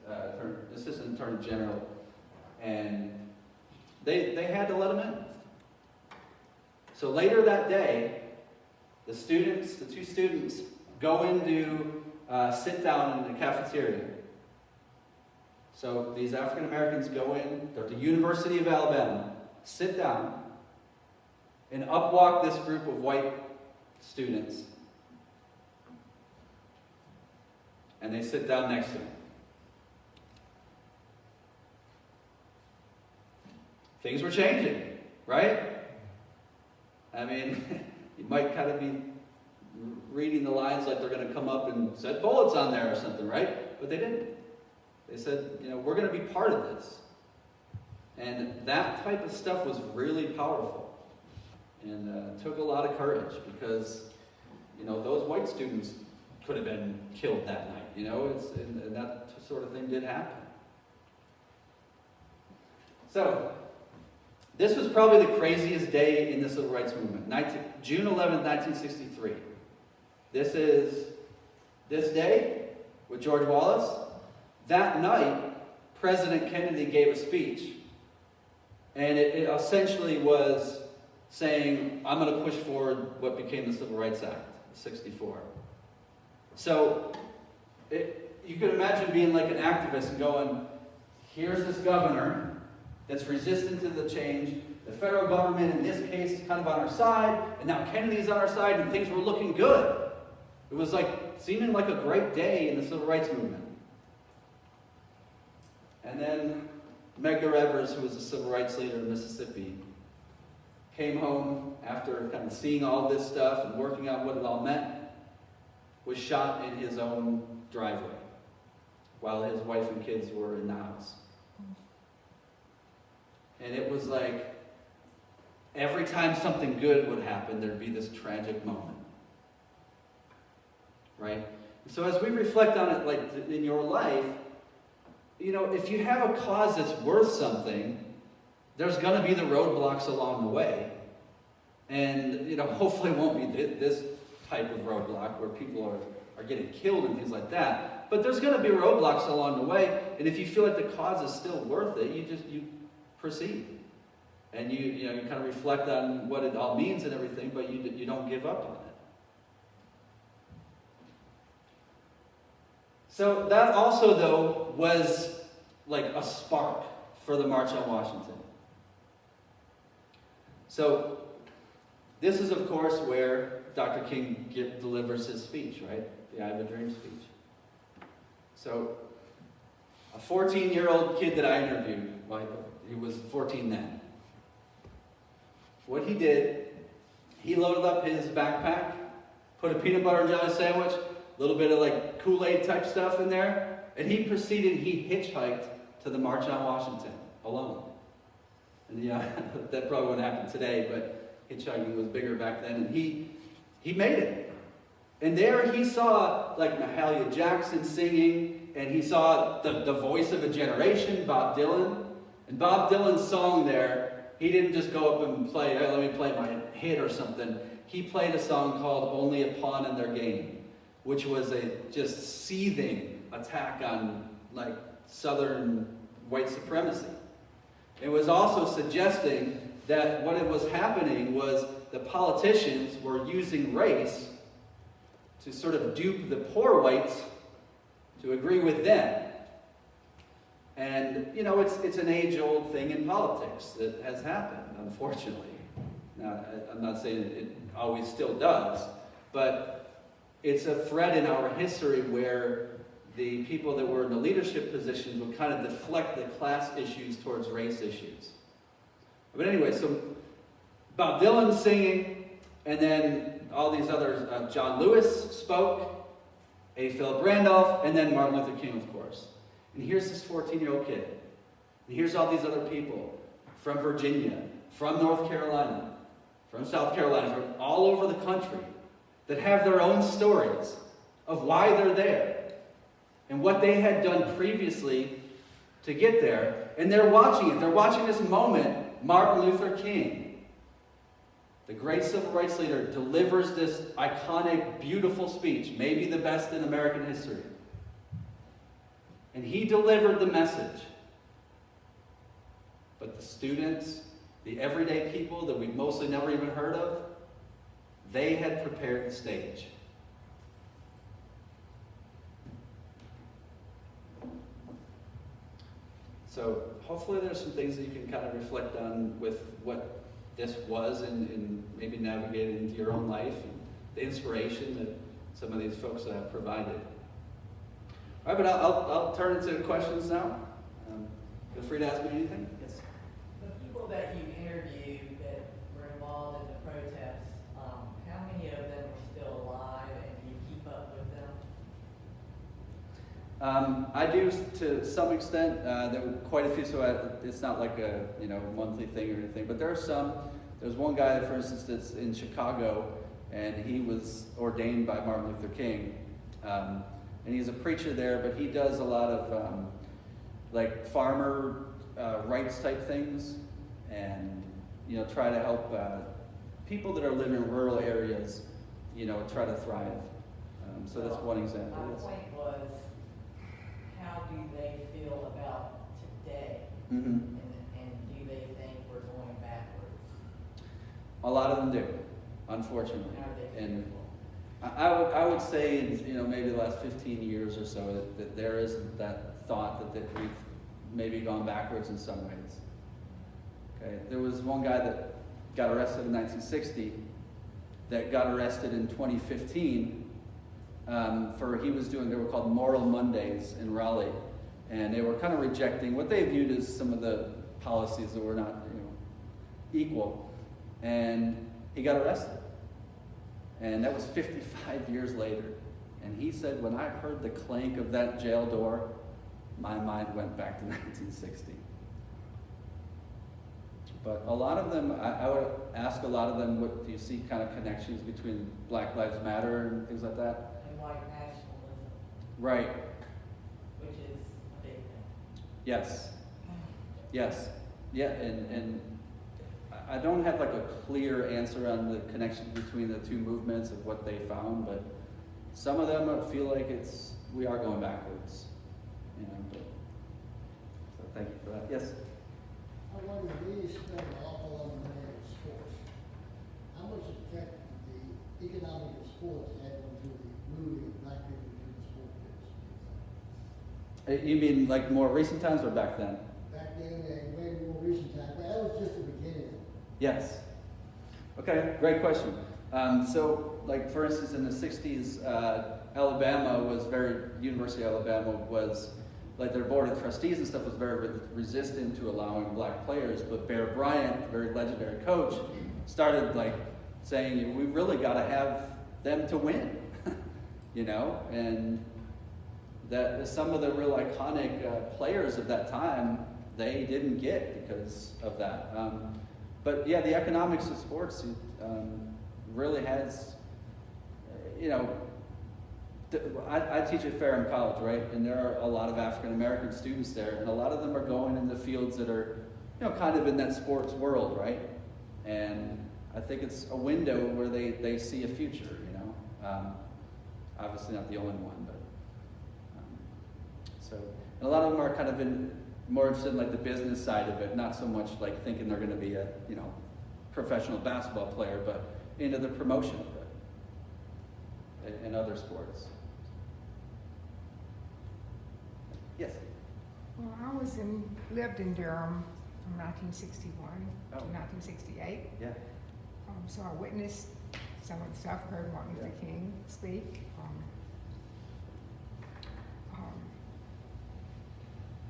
the Assistant Attorney General. And they had to let him in. So later that day, the two students, go in to sit down in the cafeteria. So these African Americans go in, they're at the University of Alabama, sit down, and up walk this group of white students. And they sit down next to them. Things were changing, right? I mean, you might kind of be reading the lines like they're going to come up and set bullets on there or something, right? But they didn't. They said, we're going to be part of this. And that type of stuff was really powerful. And took a lot of courage because, those white students could have been killed that night. And that sort of thing did happen. So, this was probably the craziest day in the Civil Rights Movement. June 11th, 1963. This is this day with George Wallace. That night, President Kennedy gave a speech. And it essentially was saying, I'm going to push forward what became the Civil Rights Act, 64. So, you could imagine being like an activist and going, here's this governor that's resistant to the change. The federal government, in this case, is kind of on our side, and now Kennedy's on our side, and things were looking good. It was seeming like a great day in the Civil Rights Movement. And then Medgar Evers, who was a civil rights leader in Mississippi, came home after kind of seeing all this stuff and working out what it all meant, was shot in his own driveway while his wife and kids were in the house. And it was like every time something good would happen, there'd be this tragic moment. Right? So as we reflect on it, in your life, if you have a cause that's worth something, there's going to be the roadblocks along the way. And, hopefully it won't be this type of roadblock where people are getting killed and things like that. But there's going to be roadblocks along the way. And if you feel like the cause is still worth it, you proceed. And you kind of reflect on what it all means and everything, but you don't give up on it. So that also, though, was like a spark for the March on Washington. So this is, of course, where Dr. King delivers his speech, right? The I Have a Dream speech. So a 14-year-old kid that I interviewed, he was 14 then. What he did, he loaded up his backpack, put a peanut butter and jelly sandwich, a little bit of Kool-Aid type stuff in there, and he hitchhiked to the March on Washington alone. And that probably wouldn't happen today, but hitchhiking was bigger back then, and he made it. And there he saw Mahalia Jackson singing, and he saw the voice of a generation, Bob Dylan. And Bob Dylan's song there, he didn't just go up and play, let me play my hit or something. He played a song called Only a Pawn in Their Game, which was a just seething attack on Southern white supremacy. It was also suggesting that what was happening was the politicians were using race to sort of dupe the poor whites to agree with them. And, it's an age-old thing in politics that has happened, unfortunately. Now, I'm not saying it always still does, but it's a thread in our history where the people that were in the leadership positions would kind of deflect the class issues towards race issues. But anyway, so Bob Dylan singing, and then all these others, John Lewis spoke, A. Philip Randolph, and then Martin Luther King, of course. And here's this 14-year-old kid. And here's all these other people from Virginia, from North Carolina, from South Carolina, from all over the country that have their own stories of why they're there and what they had done previously to get there. And they're watching it. They're watching this moment. Martin Luther King, the great civil rights leader, delivers this iconic, beautiful speech, maybe the best in American history. And he delivered the message. But the students, the everyday people that we've mostly never even heard of, they had prepared the stage. So hopefully there's some things that you can kind of reflect on with what this was and maybe navigate it into your own life and the inspiration that some of these folks have provided. All right, but I'll turn into questions now. Feel free to ask me anything. Yes. The people that you interviewed that were involved in the protests, how many of them are still alive, and do you keep up with them? I do to some extent. There were quite a few, so it's not like a monthly thing or anything. But there are some. There's one guy, for instance, that's in Chicago, and he was ordained by Martin Luther King, and he's a preacher there. But he does a lot of like farmer rights type things, and try to help people that are living in rural areas, try to thrive. So that's one example. My Yes. point was, how do they feel about today? Mm-hmm. And do they think we're going backwards? A lot of them do, unfortunately. Are they And fearful? I would say in maybe the last 15 years or so that there is that thought that we've maybe gone backwards in some ways. Okay, there was one guy that got arrested in 1960 that got arrested in 2015 he was doing, they were called Moral Mondays in Raleigh, and they were kind of rejecting what they viewed as some of the policies that were not equal, and he got arrested. And that was 55 years later. And he said, when I heard the clank of that jail door, my mind went back to 1960. But a lot of them, I would ask a lot of them, what do you see kind of connections between Black Lives Matter and things like that? And white nationalism, Right. which is a big thing. Yes. Yes. Yeah, and I don't have like a clear answer on the connection between the two movements of what they found, but some of them feel like we are going backwards. But, so thank you for that. Yes? I wonder, we spend an awful lot of money on sports. How much effect did the economic of sports have onto the moving of black people to the sport business? You mean like more recent times or back then? Back then and way more recent times, but that was just the beginning. Yes. Okay, great question. So, like for instance, in the 60s, University of Alabama was, like their board of trustees and stuff was very resistant to allowing black players, but Bear Bryant, the very legendary coach, started like saying, we really got to have them to win, and that some of the real iconic players of that time, they didn't get because of that. But yeah, the economics of sports really has, I teach at Ferrum College, right? And there are a lot of African American students there, and a lot of them are going into fields that are, kind of in that sports world, right? And I think it's a window where they see a future, Obviously not the only one, but so, and a lot of them are kind of more interested in like the business side of it, not so much like thinking they're going to be a, professional basketball player, but into the promotion of it in other sports. Yes? Well, I lived in Durham from 1961 to 1968. Yeah. So I witnessed some of the stuff, heard Martin Luther King speak.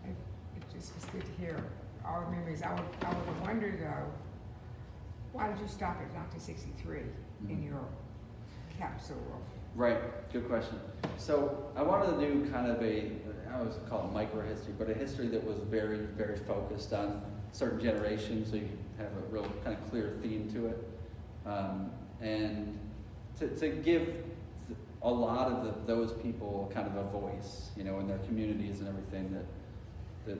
It just was good to hear all the memories. I would wonder though, why did you stop at 1963 in your capsule of Right, good question. So I wanted to do kind of I always call it micro history, but a history that was very, very focused on certain generations, so you have a real kind of clear theme to it. And to give a lot of those people kind of a voice, you know, in their communities and everything, that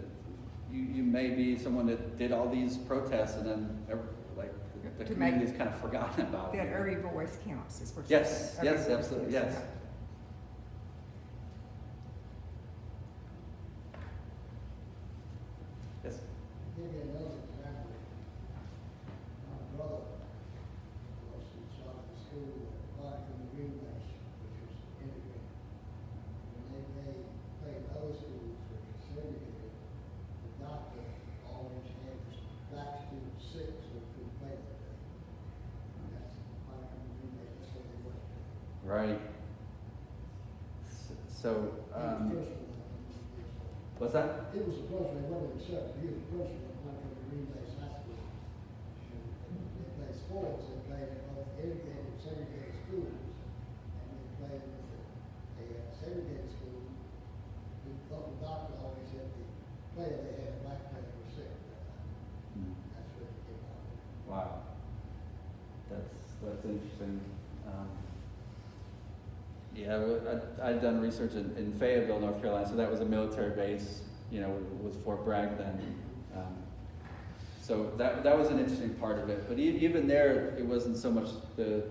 you may be someone that did all these protests and then the To community's make kind of forgotten about. That you. every voice counts, is what you're Yes, saying. Every yes, voice absolutely, counts, yes. Yes. Give you another example. My brother was in charge of the school at Monica Green Base, which was integrated. When they played other schools, which were segregated, the doctor always had black students sick, so he couldn't play that day. And that's Monica Green Base, that's what they were. Right. So, what's that? It was the principal, he wasn't accepted, he was the principal of Monica Green Base High School. And they played sports, they played in both integrated and segregated schools. And they played with a segregated school, the local doctor always had the player, they had a black player who was sick at that time. That's what it came out. Wow. That's interesting. Yeah, I'd done research in Fayetteville, North Carolina, so that was a military base, you know, with Fort Bragg then. So that was an interesting part of it. But even there, it wasn't so much the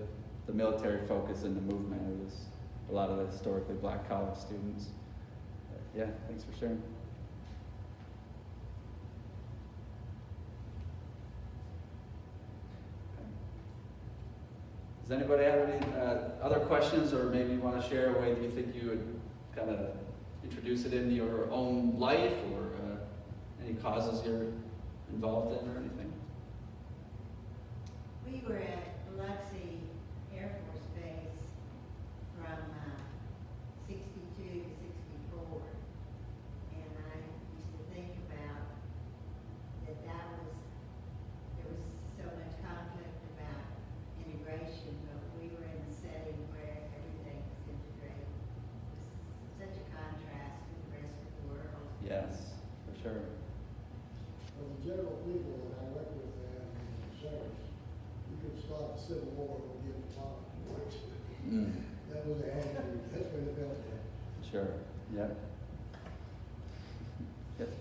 military focus in the movement. It was a lot of the historically black college students. But yeah, thanks for sharing. Does anybody have any other questions, or maybe you want to share a way that you think you would kind of introduce it into your own life, or any causes you're involved in or anything? We were at Biloxi Air Force Base from 62 to 64, and I used to think about that there was so much conflict about integration, but we were in a setting where everything was integrated. It was such a contrast to the rest of the world. Yes, for sure. For the general people that I work with there in the service, you could start a civil war and give them time. That was the attitude, that's where they felt that. Sure, yeah. Yes.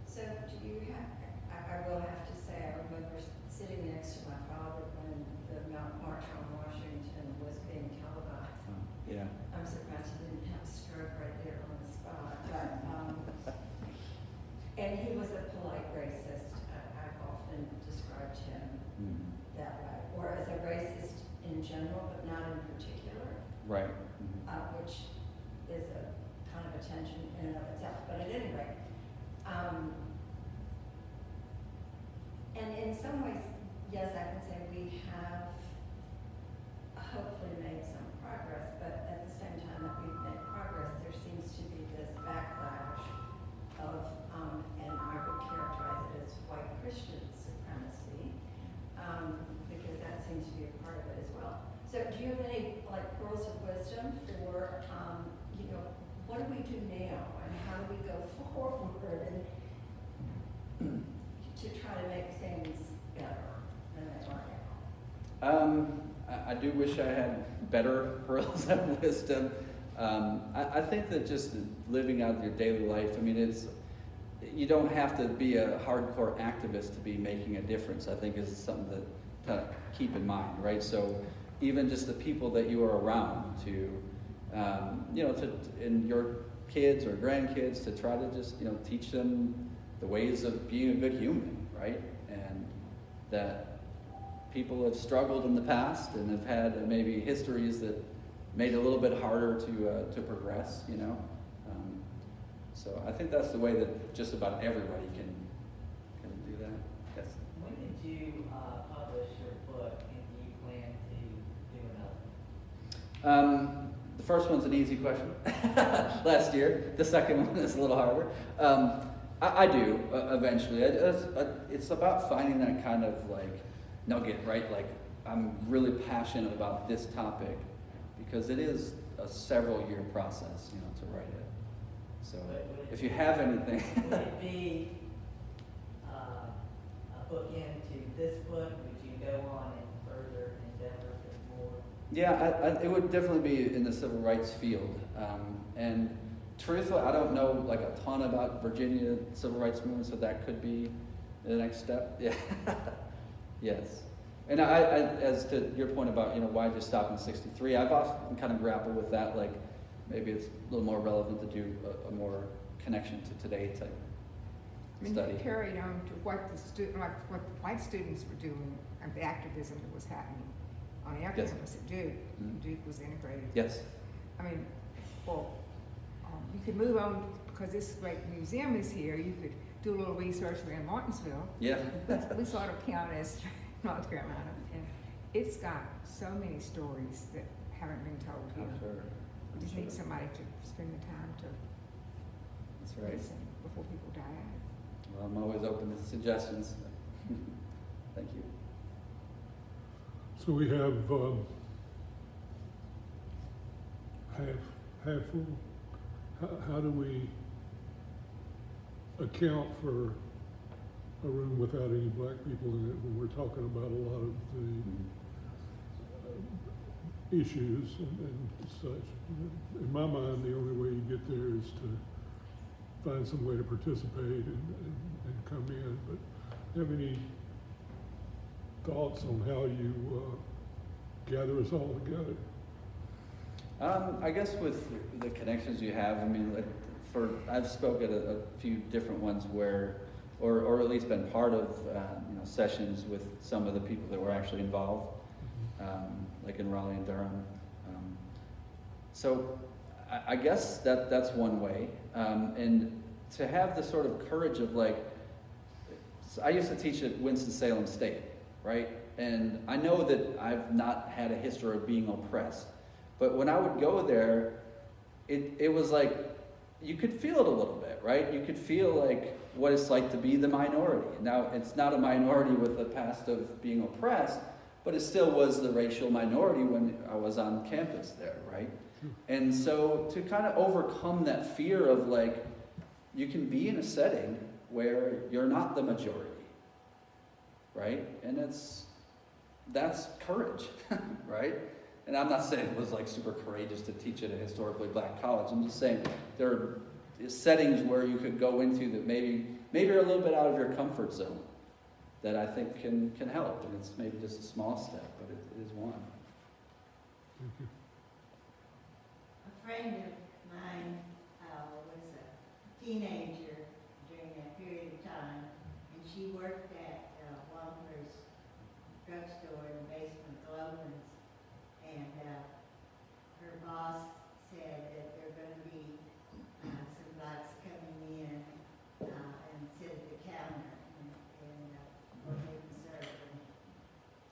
So do you have, I will have to say, I remember sitting next to my father when the March on Washington was being televised. Yeah. I'm surprised he didn't have a stroke right there on the spot. But, and he was a polite racist. I've often described him that way, or as a racist in general, but not in particular. Right. Which is a kind of a tension in and of itself. But at any rate, and in some ways, yes, I can say we have hopefully made some progress, but at the same time that we've made progress, there seems to be this backlash of, and I would characterize it as white Christian supremacy, because that seems to be a part of it as well. So do you have any like pearls of wisdom for, you know, what do we do now and how do we go forward and to try to make things better than they are now? I do wish I had better pearls of wisdom. I think that just living out your daily life, I mean, you don't have to be a hardcore activist to be making a difference, I think is something to keep in mind, right? So even just the people that you are around to, you know, and your kids or grandkids, to try to just, you know, teach them the ways of being a good human, right? And that people have struggled in the past and have had maybe histories that made it a little bit harder to progress, you know? So I think that's the way that just about everybody can do that. Yes. When did you publish your book, and do you plan to do another? The first one's an easy question. Last year. The second one is a little harder. I do eventually. It's about finding that kind of like nugget, right? Like I'm really passionate about this topic because it is a several year process, to write it. So if you have anything. Would it be a bookend to this book? Would you go on and further endeavor with more? Yeah, it would definitely be in the civil rights field. And truthfully, I don't know like a ton about Virginia civil rights movement, so that could be the next step. Yeah. Yes. And I, as to your point about, why just stop in 63, I've often kind of grappled with that, like maybe it's a little more relevant to do a more connection to today type study. You carried on to what what the white students were doing and the activism that was happening on the Yes. campus at Duke. Duke was integrated. Yes. I mean, well, you could move on because this great museum is here. You could do a little research around Martinsville. Yeah. We sort of count as North Carolina, and it's got so many stories that haven't been told here. I'm sure. We just need somebody to spend the time to That's right. listen before people die out. Well, I'm always open to suggestions. Thank you. So we have half full. How do we account for a room without any black people in it when we're talking about a lot of the issues and such? In my mind, the only way you get there is to find some way to participate and come in. But do you have any thoughts on how you gather us all together? I guess with the connections you have, I mean, like I've spoken at a few different ones where, or at least been part of, sessions with some of the people that were actually involved, like in Raleigh and Durham. So I guess that's one way, and to have the sort of courage of I used to teach at Winston-Salem State, right? And I know that I've not had a history of being oppressed, but when I would go there, it was like, you could feel it a little bit, right? You could feel like what it's like to be the minority. Now, it's not a minority with the past of being oppressed, but it still was the racial minority when I was on campus there, right? And so to kind of overcome that fear of you can be in a setting where you're not the majority, right? And that's courage, right? And I'm not saying it was super courageous to teach at a historically black college. I'm just saying there are settings where you could go into that maybe are a little bit out of your comfort zone that I think can help. And it's maybe just a small step, but it is one. A friend of mine was a teenager during that period of time, and she worked at Wampler's drugstore in the basement of Logan's, and her boss said that there are going to be some blacks coming in and sit at the counter and they can serve them.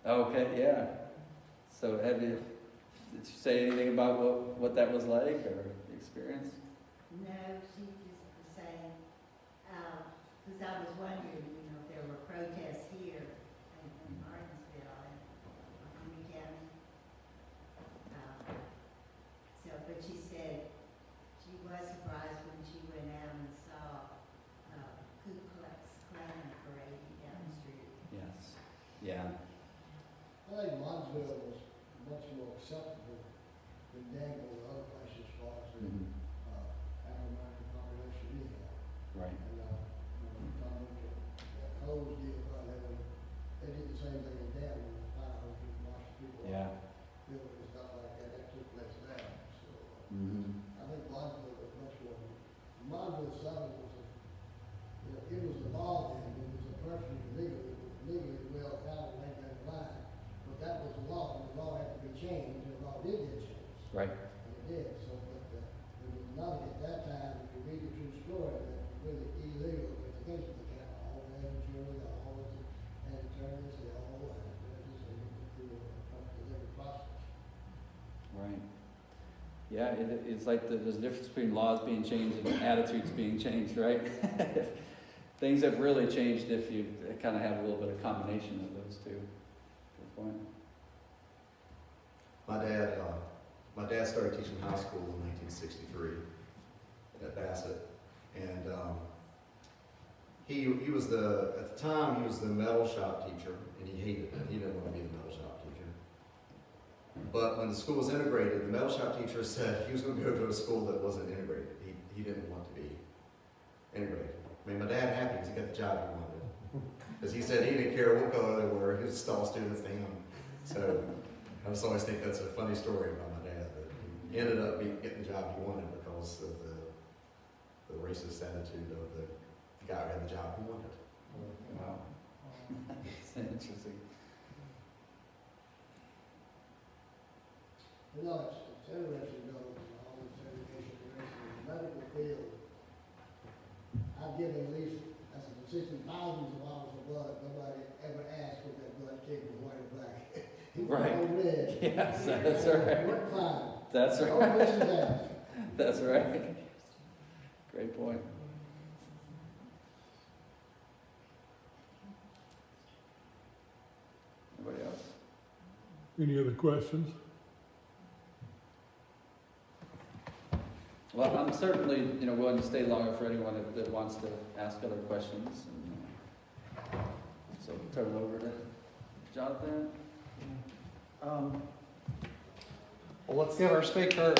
Okay, yeah. So did you say anything about what that was like or the experience? No, she just was saying, because I was wondering, if there were protests here in Martinsville and Montgomery County. But she said she was surprised when she went out and saw Ku Klux Klan parading down the street. Yes. Yeah. I think Martinsville was much more acceptable than Danville or other places as far as the African-American population anyhow. Right. And Tom looked at that Hoes deal, they did the same thing in Danville, the fire hose and wash people off. Yeah. Building and stuff like that, that took place there. So I think Martinsville was much more. Martinsville Southern was it was a law then, it was a perfectly legally well founded, like that line. But that was the law, and the law had to be changed, and the law did get changed. Right. And it did. So, but there was nothing at that time, if you read the true story, that was really illegal, it was against the county. All the jury, all the attorneys, they all had judges, and it went through a perfectly legal process. Right. Yeah, it's like there's a difference between laws being changed and attitudes being changed, right? Things have really changed if you kind of have a little bit of combination of those two. Good point. My dad My dad started teaching high school in 1963 at Bassett, and he was at the time he was the metal shop teacher, and he hated it. He didn't want to be the metal shop teacher. But when the school was integrated, the metal shop teacher said he was going to go to a school that wasn't integrated. He didn't want to be integrated. I mean, my dad happy because he got the job he wanted. Because he said he didn't care what color they were, he was stall students to him. So I just always think that's a funny story about my dad, that he ended up getting the job he wanted because of the racist attitude of the guy who had the job he wanted. Wow. That's interesting. You know, it's interesting, you know, all this education, in the medical field. I've given at least, as an assistant, thousands of hours of blood. Nobody ever asked what that blood came from, white or black. It was Right. all red. Yes, that's right. Worked fine. That's No right. questions asked. That's right. Great point. Anybody else? Any other questions? Well, I'm certainly, willing to stay longer for anyone that wants to ask other questions. And, so turn it over to Jonathan. Well, let's give our speaker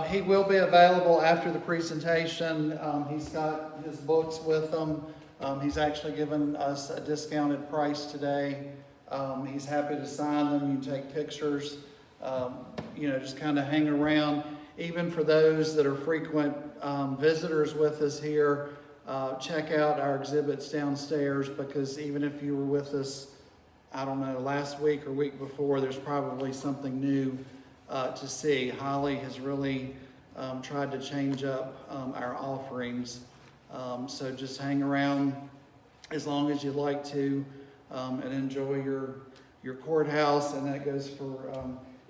he will be available after the presentation. He's got his books with him. He's actually given us a discounted price today. He's happy to sign them. You can take pictures. Just kind of hang around. Even for those that are frequent visitors with us here, check out our exhibits downstairs, because even if you were with us, I don't know, last week or week before, there's probably something new to see. Holly has really tried to change up our offerings. So just hang around as long as you'd like to and enjoy your courthouse, and that goes for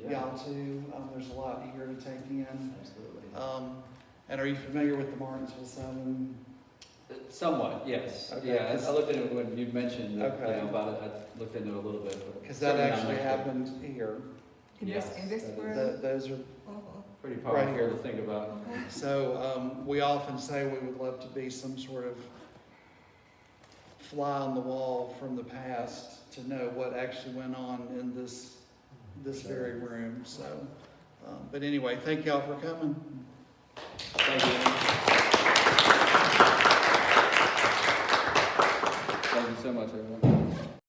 y'all too. There's a lot here to take in. Absolutely. And are you familiar with the Martinsville 7? Somewhat, yes. Okay, Yeah, I looked into it when you mentioned Okay. about it. I looked into it a little bit. Because that certainly not actually much, but happened here. In Yes, this that is room? Those are pretty right powerful here. to think about. So we often say we would love to be some sort of fly on the wall from the past to know what actually went on in this very room. So, but anyway, thank y'all for coming. Thank you. Thank you so much, everyone.